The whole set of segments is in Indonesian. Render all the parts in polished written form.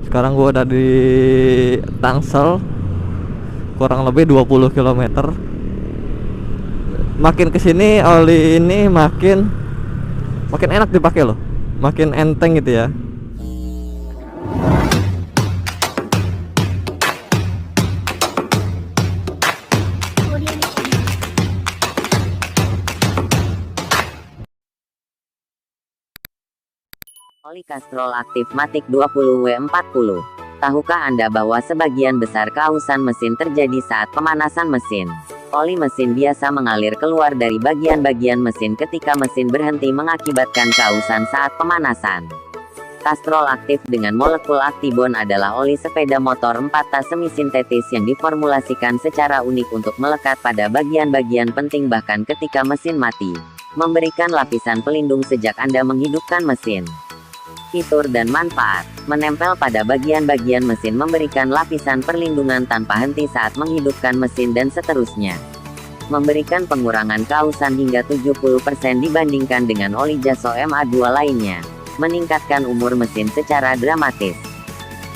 Sekarang gua udah di Tangsel, kurang lebih 20 km. Makin kesini oli ini makin enak dipakai loh, makin enteng gitu ya. Oli Castrol aktif Matic 20W40. Tahukah Anda bahwa sebagian besar keausan mesin terjadi saat pemanasan mesin? Oli mesin biasa mengalir keluar dari bagian-bagian mesin ketika mesin berhenti mengakibatkan keausan saat pemanasan. Castrol aktif dengan molekul Actibone adalah oli sepeda motor 4 tas semi-sintetis yang diformulasikan secara unik untuk melekat pada bagian-bagian penting bahkan ketika mesin mati, memberikan lapisan pelindung sejak Anda menghidupkan mesin. Fitur dan manfaat: menempel pada bagian-bagian mesin memberikan lapisan perlindungan tanpa henti saat menghidupkan mesin dan seterusnya. Memberikan pengurangan keausan hingga 70% dibandingkan dengan oli Jaso MA2 lainnya. Meningkatkan umur mesin secara dramatis.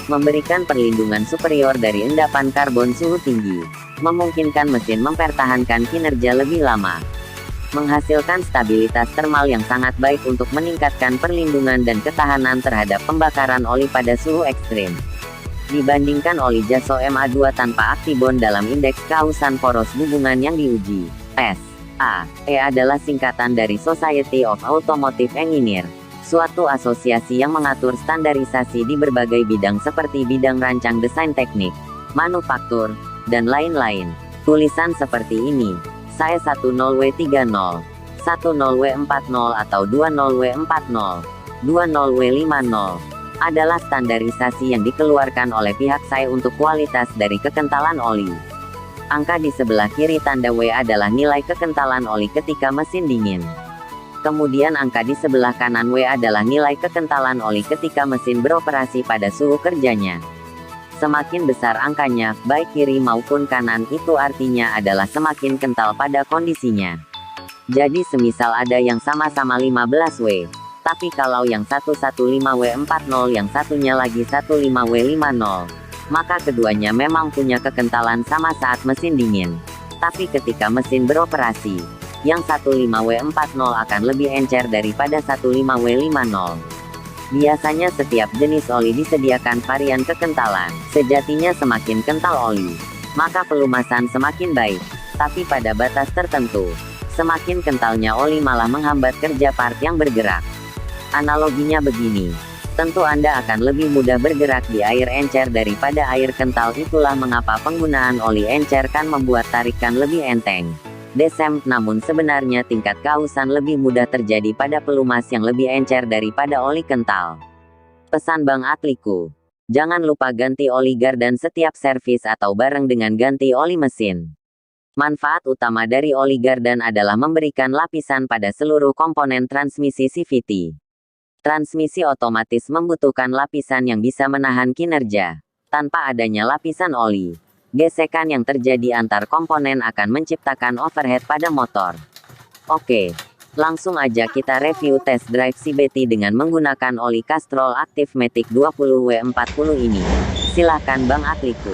Memberikan perlindungan superior dari endapan karbon suhu tinggi. Memungkinkan mesin mempertahankan kinerja lebih lama. Menghasilkan stabilitas termal yang sangat baik untuk meningkatkan perlindungan dan ketahanan terhadap pembakaran oli pada suhu ekstrim. Dibandingkan oli Jaso MA2 tanpa Actibone dalam indeks keausan poros hubungan yang diuji. SAE adalah singkatan dari Society of Automotive Engineers, suatu asosiasi yang mengatur standarisasi di berbagai bidang seperti bidang rancang desain teknik, manufaktur, dan lain-lain. Tulisan seperti ini: SAE 10W30, 10W40 atau 20W40, 20W50 adalah standarisasi yang dikeluarkan oleh pihak SAE untuk kualitas dari kekentalan oli. Angka di sebelah kiri tanda W adalah nilai kekentalan oli ketika mesin dingin. Kemudian angka di sebelah kanan W adalah nilai kekentalan oli ketika mesin beroperasi pada suhu kerjanya. Semakin besar angkanya, baik kiri maupun kanan, itu artinya adalah semakin kental pada kondisinya. Jadi semisal ada yang sama-sama 15W, tapi kalau yang satu 15W40 yang satunya lagi 15W50, maka keduanya memang punya kekentalan sama saat mesin dingin. Tapi ketika mesin beroperasi, yang 15W40 akan lebih encer daripada 15W50. Biasanya setiap jenis oli disediakan varian kekentalan. Sejatinya semakin kental oli, maka pelumasan semakin baik. Tapi pada batas tertentu, semakin kentalnya oli malah menghambat kerja part yang bergerak. Analoginya begini. Tentu Anda akan lebih mudah bergerak di air encer daripada air kental. Itulah mengapa penggunaan oli encer kan membuat tarikan lebih enteng. Namun sebenarnya tingkat keausan lebih mudah terjadi pada pelumas yang lebih encer daripada oli kental. Pesan Bang Atliku: jangan lupa ganti oli gardan setiap servis atau bareng dengan ganti oli mesin. Manfaat utama dari oli gardan adalah memberikan lapisan pada seluruh komponen transmisi CVT. Transmisi otomatis membutuhkan lapisan yang bisa menahan kinerja. Tanpa adanya lapisan oli, gesekan yang terjadi antar komponen akan menciptakan overhead pada motor. Oke, langsung aja kita review test drive CVT dengan menggunakan oli Castrol aktif Matic 20W40 ini. Silahkan Bang Atliku.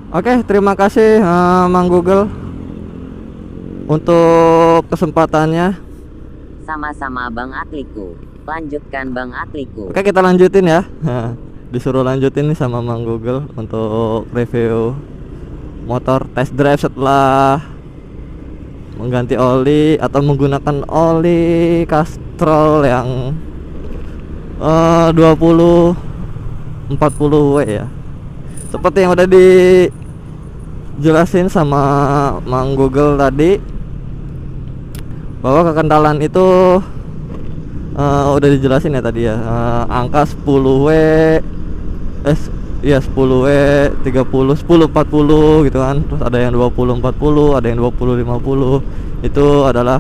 Oke, terima kasih Mang Google untuk kesempatannya. Sama-sama Bang Atliku. Lanjutkan Bang Atliku. Oke, kita lanjutin ya. Disuruh lanjutin nih sama Mang Google untuk review motor test drive setelah mengganti oli atau menggunakan oli Castrol yang 20-40W ya. Seperti yang udah dijelasin sama Mang Google tadi, bahwa kekentalan itu udah dijelasin ya tadi ya, angka 10W 10W 30 10 40 gitu kan. Terus ada yang 20 40, ada yang 20 50. Itu adalah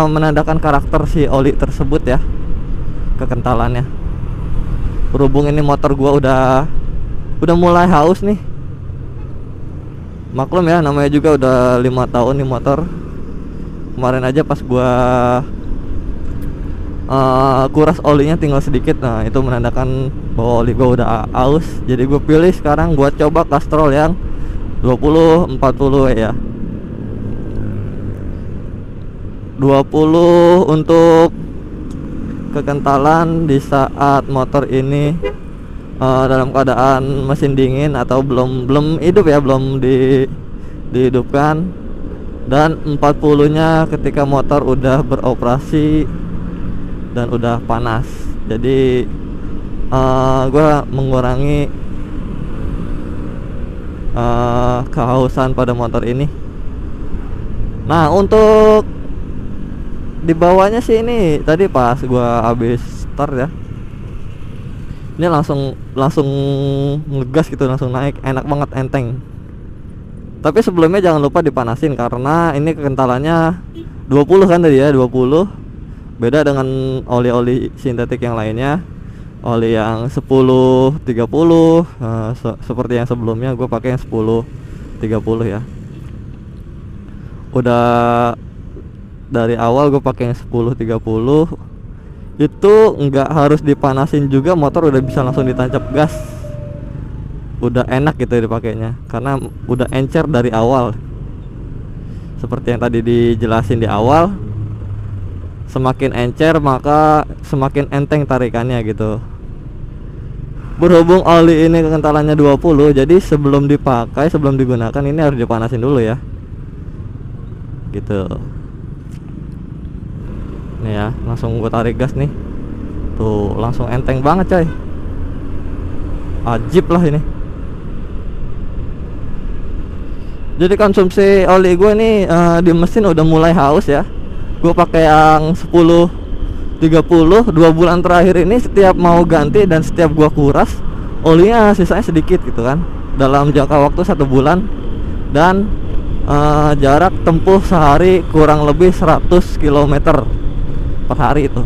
menandakan karakter si oli tersebut ya, kekentalannya. Berhubung ini motor gua udah mulai haus nih, Maklum ya, namanya juga udah 5 tahun nih motor. Kemarin aja pas gua kuras olinya tinggal sedikit, nah itu menandakan bahwa oli gua udah aus. Jadi gue pilih sekarang buat coba Castrol yang 20-40 ya. 20 untuk kekentalan di saat motor ini dalam keadaan mesin dingin atau belum hidup ya, belum dihidupkan, dan 40 nya ketika motor udah beroperasi dan udah panas. Jadi gue mengurangi kehausan pada motor ini. Nah, untuk di bawahnya sih ini tadi pas gua habis start ya, ini langsung ngegas gitu, langsung naik, enak banget, enteng. Tapi sebelumnya jangan lupa dipanasin karena ini kekentalannya 20 kan tadi ya, 20. Beda dengan oli-oli sintetik yang lainnya. Oli yang 10-30 seperti yang sebelumnya gue pakai yang 10-30 ya. Udah dari awal gue pakai yang 10-30 itu nggak harus dipanasin juga, motor udah bisa langsung ditancap gas, udah enak gitu dipakainya karena udah encer dari awal. Seperti yang tadi dijelasin di awal, semakin encer maka semakin enteng tarikannya gitu. Berhubung oli ini kekentalannya 20, jadi sebelum dipakai, sebelum digunakan ini harus dipanasin dulu ya, gitu. Nih ya, langsung gue tarik gas nih. Tuh, langsung enteng banget coy. Ajib lah ini. Jadi konsumsi oli gue nih di mesin udah mulai haus ya. Gue pakai yang 10-30, 2 bulan terakhir ini setiap mau ganti dan setiap gua kuras, olinya sisanya sedikit gitu kan. Dalam jangka waktu 1 bulan, dan jarak tempuh sehari kurang lebih 100 km per hari itu.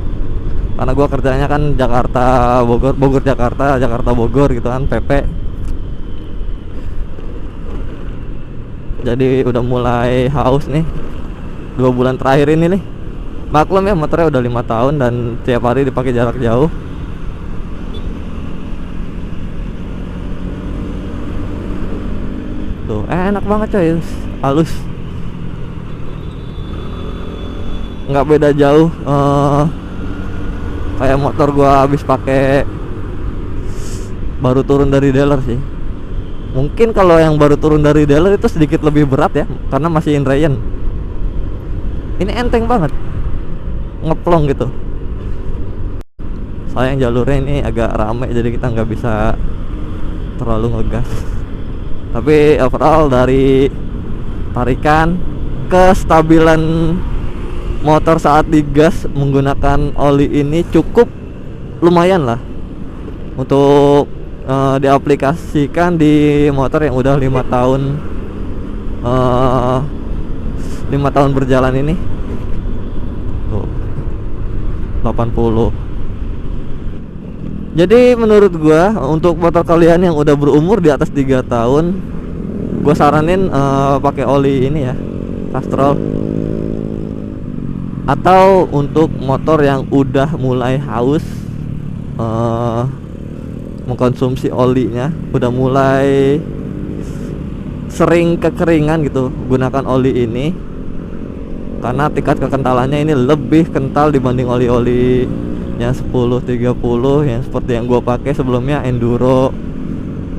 Karena gua kerjanya kan Jakarta Bogor, Bogor Jakarta, Jakarta Bogor gitu kan, PP. Jadi udah mulai haus nih 2 bulan terakhir ini nih. Maklum ya, motornya udah 5 tahun dan tiap hari dipakai jarak jauh. Tuh, enak banget coy, halus. Nggak beda jauh kayak motor gua habis pakai baru turun dari dealer sih. Mungkin kalau yang baru turun dari dealer itu sedikit lebih berat ya, karena masih inrayan. Ini enteng banget, ngeplong gitu. Sayang jalurnya ini agak rame, jadi kita nggak bisa terlalu ngegas. Tapi overall dari tarikan, kestabilan motor saat digas menggunakan oli ini cukup lumayan lah untuk diaplikasikan di motor yang udah 5 tahun 5 tahun berjalan ini. Tuh, 80. Jadi menurut gua untuk motor kalian yang udah berumur di atas 3 tahun, gua saranin pakai oli ini ya, Castrol. Atau untuk motor yang udah mulai haus, mengkonsumsi olinya, udah mulai sering kekeringan gitu, gunakan oli ini karena tingkat kekentalannya ini lebih kental dibanding oli-oli yang 10-30 yang seperti yang gua pakai sebelumnya, Enduro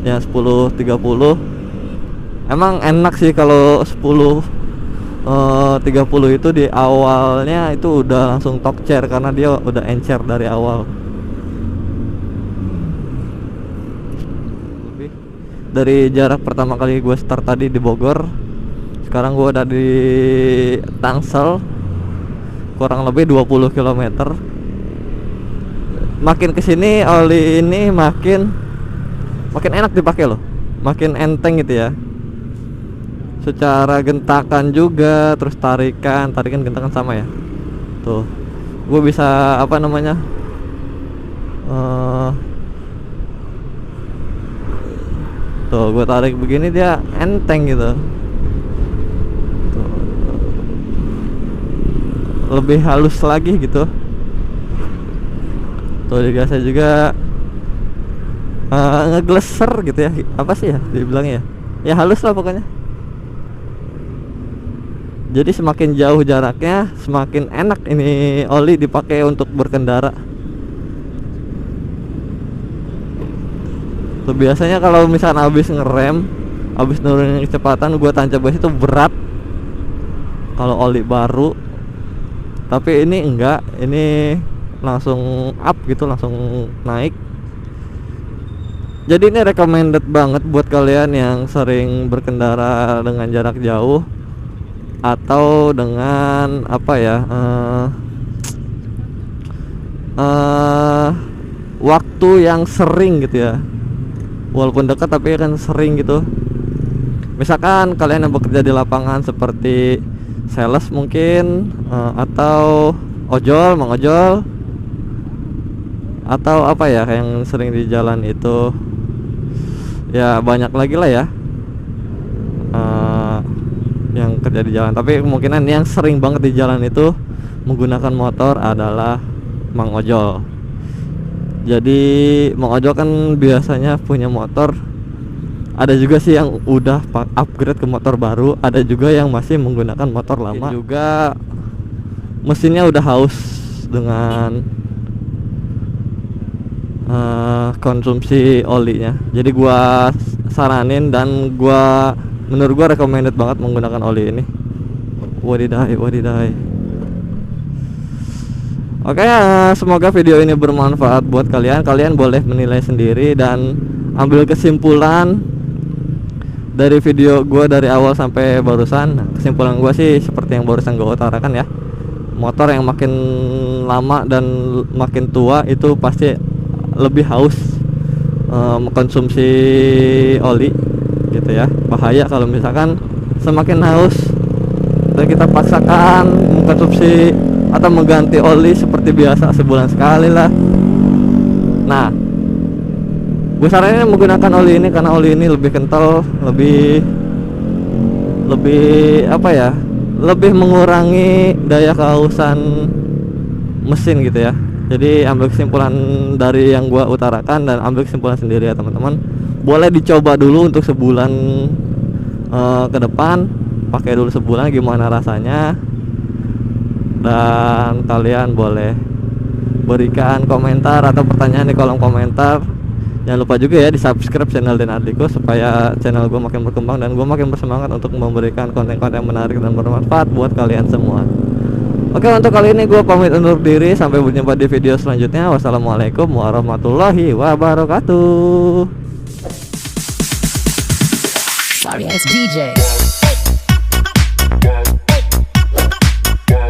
yang 10-30. Emang enak sih kalau 10-30 itu di awalnya itu udah langsung torque chair karena dia udah encer dari awal. Dari jarak pertama kali gue start tadi di Bogor, sekarang gue udah di Tangsel, kurang lebih 20 km. Makin kesini oli ini makin enak dipakai loh, makin enteng gitu ya. Secara gentakan juga, terus tarikan gentakan sama ya. Tuh, gue bisa apa namanya, Tuh gue tarik begini dia enteng gitu. Tuh. Lebih halus lagi gitu. Tuh digasnya juga ngegleser gitu ya. Apa sih ya dibilangnya ya? Ya halus lah pokoknya. Jadi semakin jauh jaraknya semakin enak ini oli dipakai untuk berkendara. Tuh biasanya kalau misalnya habis ngerem, habis nurunin kecepatan, gua tancap gas itu berat kalau oli baru. Tapi ini enggak, ini langsung up gitu, langsung naik. Jadi ini recommended banget buat kalian yang sering berkendara dengan jarak jauh atau dengan apa ya, waktu yang sering gitu ya. Walaupun dekat tapi kan sering gitu. Misalkan kalian yang bekerja di lapangan seperti sales mungkin, atau ojol, mengojol, atau apa ya yang sering di jalan itu, ya banyak lagi lah ya yang kerja di jalan. Tapi kemungkinan yang sering banget di jalan itu menggunakan motor adalah mang ojol. Jadi mang ojol kan biasanya punya motor. Ada juga sih yang udah upgrade ke motor baru, ada juga yang masih menggunakan motor lama. Juga mesinnya udah haus dengan konsumsi olinya. Jadi gua saranin dan menurut gua recommended banget menggunakan oli ini. Wadidahi. Oke, semoga video ini bermanfaat buat kalian. Kalian boleh menilai sendiri dan ambil kesimpulan dari video gua dari awal sampai barusan. Kesimpulan gua sih seperti yang barusan gua utarakan ya. Motor yang makin lama dan makin tua itu pasti lebih haus mengkonsumsi oli gitu ya. Bahaya kalau misalkan semakin haus dan kita paksakan mengkonsumsi atau mengganti oli seperti biasa sebulan sekali lah. Nah, gue saranin menggunakan oli ini karena oli ini lebih kental, lebih apa ya, lebih mengurangi daya kehausan mesin gitu ya. Jadi ambil kesimpulan dari yang gua utarakan dan ambil kesimpulan sendiri ya teman-teman. Boleh dicoba dulu untuk sebulan ke depan, pakai dulu sebulan gimana rasanya. Dan kalian boleh berikan komentar atau pertanyaan di kolom komentar. Jangan lupa juga ya di subscribe channel Den Ardiko supaya channel gue makin berkembang dan gue makin bersemangat untuk memberikan konten-konten menarik dan bermanfaat buat kalian semua. Oke, untuk kali ini gue pamit undur diri. Sampai berjumpa di video selanjutnya. Wassalamualaikum warahmatullahi wabarakatuh. Sorry, it's DJ.